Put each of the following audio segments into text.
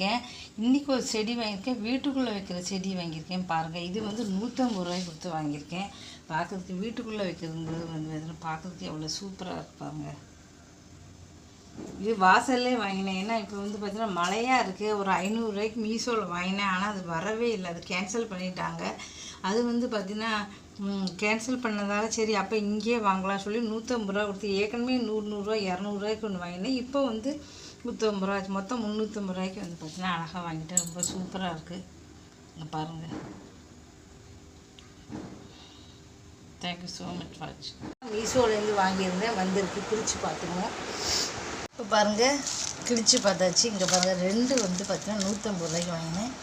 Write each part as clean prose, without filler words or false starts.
வாங்கியிருக்கேன். இன்றைக்கி ஒரு செடி வாங்கியிருக்கேன். வீட்டுக்குள்ளே வைக்கிற செடி வாங்கியிருக்கேன் பாருங்கள். இது வந்து 150 ரூபாய்க்கு கொடுத்து வாங்கியிருக்கேன். பார்க்குறதுக்கு வீட்டுக்குள்ளே வைக்கிறது வந்து பார்க்குறதுக்கு எவ்வளோ சூப்பராக இருப்பாங்க. இது வாசல்லே வாங்கினேன். ஏன்னா இப்போ வந்து பார்த்திங்கன்னா மழையாக இருக்குது. ஒரு 500 ரூபாய்க்கு மீஷோவில் வாங்கினேன். ஆனால் அது வரவே இல்லை. அது கேன்சல் பண்ணிட்டாங்க. அது வந்து பார்த்திங்கன்னா கேன்சல் பண்ணதால சரி அப்போ இங்கேயே வாங்கலாம் சொல்லி 150 ரூபா கொடுத்து, ஏற்கனவே 100 100 200 ஒன்று வாங்கினேன். இப்போ வந்து 150 ரூபா ஆச்சு. மொத்தம் 350 ரூபாய்க்கு வந்து பார்த்திங்கன்னா அழகாக வாங்கிட்டேன். ரொம்ப சூப்பராக இருக்குது. இங்கே பாருங்கள். Thank you so much watch. மீஷோலேருந்து வாங்கியிருந்தேன், வந்திருக்கு. பிரித்து பார்த்துக்குவோம். இப்போ பாருங்கள், கிழிச்சு பார்த்தாச்சு. இங்கே பாருங்கள், 2 வந்து பார்த்திங்கன்னா 150 ரூபாய்க்கு வாங்கினேன்.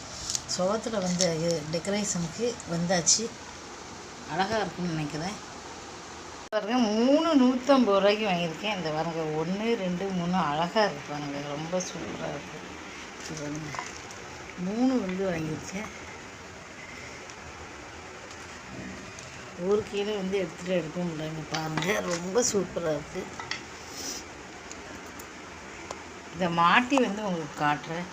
சுவத்தில் வந்து டெக்கரேஷனுக்கு வந்தாச்சு. அழகாக இருக்குன்னு நினைக்கிறேன். பாருங்கள், 3 150 ரூபாய்க்கு வாங்கியிருக்கேன். இந்த பாருங்கள் 1 2 3 அழகாக இருக்குது பாருங்கள். ரொம்ப சூப்பராக இருக்குது. இது பாருங்கள் 3 வந்து வாங்கியிருக்கேன். ஒரு கீழே வந்து எடுக்க முடியல. பாருங்கள் ரொம்ப சூப்பராக இருக்குது. இதை மாட்டி வந்து உங்களுக்கு காட்டுறேன்.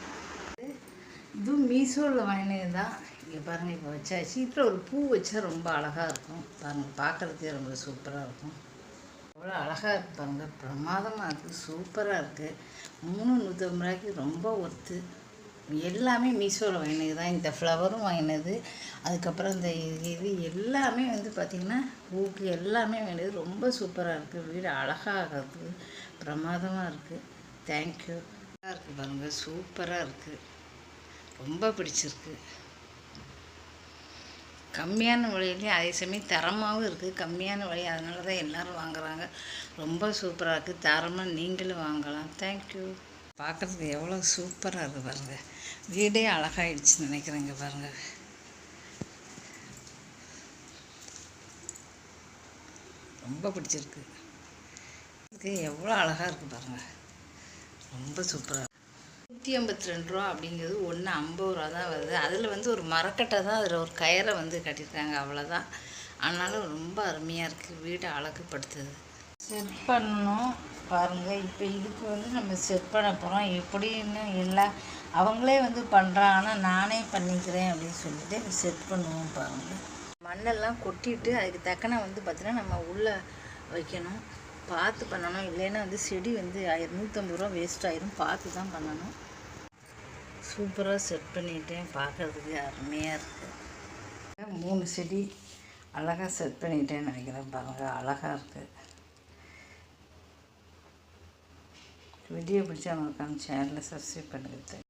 இதுவும் மீஷோவில் வாங்கினது தான். இங்கே பாருங்கள், இப்போ வச்சாச்சு. இப்போ ஒரு பூ வச்சா ரொம்ப அழகாக இருக்கும் பாருங்கள். பார்க்குறதுக்கே ரொம்ப சூப்பராக இருக்கும். அவ்வளோ அழகாக இருக்குது பாருங்கள். பிரமாதமாக இருக்குது. சூப்பராக இருக்குது. 3 150 ரூபாய்க்கு ரொம்ப ஒர்த்து. எல்லாமே மீஷோவில் வாங்கினது தான். இந்த ஃப்ளவரும் வாங்கினது, அதுக்கப்புறம் இந்த இது எல்லாமே வந்து பார்த்திங்கன்னா பூக்கு எல்லாமே வாங்கினது. ரொம்ப சூப்பராக இருக்குது. வீடு அழகாக இருக்குது. பிரமாதமாக இருக்குது. தேங்க்யூ. நல்லா இருக்குது பாருங்கள். சூப்பராக இருக்குது. ரொம்ப பிடிச்சிருக்கு. கம்மியான விலையிலையும் அதே சமயம் தரமாகவும் இருக்குது. கம்மியான விலை, அதனால தான் எல்லோரும் வாங்குகிறாங்க. ரொம்ப சூப்பராக இருக்குது. தரமாக நீங்களும் வாங்கலாம். தேங்க்யூ. பார்க்குறதுக்கு எவ்வளோ சூப்பராக இருக்குது பாருங்கள். வீடே அழகாயிடுச்சுன்னு நினைக்கிறேங்க பாருங்கள். ரொம்ப பிடிச்சிருக்கு. இது எவ்வளோ அழகாக இருக்குது பாருங்கள். ரொம்ப சூப்பராக. 182 ரூபா அப்படிங்கிறது ஒன்று 50 ரூபா தான் வருது. அதில் வந்து ஒரு மரக்கட்டை தான், அதில் ஒரு கயிறை வந்து கட்டியிருக்காங்க, அவ்வளோதான். ஆனாலும் ரொம்ப அருமையாக இருக்குது. வீடை அழகுப்படுத்துது. செட் பண்ணணும் பாருங்கள். இப்போ இதுக்கு வந்து நம்ம செட் பண்ண போகிறோம். எப்படின்னு எல்லாம் அவங்களே வந்து பண்ணுறாங்க, ஆனால் நானே பண்ணிக்கிறேன் அப்படின்னு சொல்லிட்டு செட் பண்ணுவோம் பாருங்கள். மண்ணெல்லாம் கொட்டிட்டு அதுக்கு தக்கன வந்து பார்த்திங்கன்னா நம்ம உள்ளே வைக்கணும். பார்த்து பண்ணணும். இல்லைன்னா வந்து செடி வந்து 150 ரூபா வேஸ்ட் ஆயிரும். பார்த்து தான் பண்ணணும். சூப்பராக செட் பண்ணிட்டேன். பார்க்குறதுக்கு அருமையாக இருக்குது. 3 செடி அழகாக செட் பண்ணிட்டேன்னு நினைக்கிறேன் பாருங்கள். அழகாக இருக்குது. வீடியோ பிடிச்சா நமக்கான சேனலை சப்ஸ்கிரைப் பண்ணுங்கள்.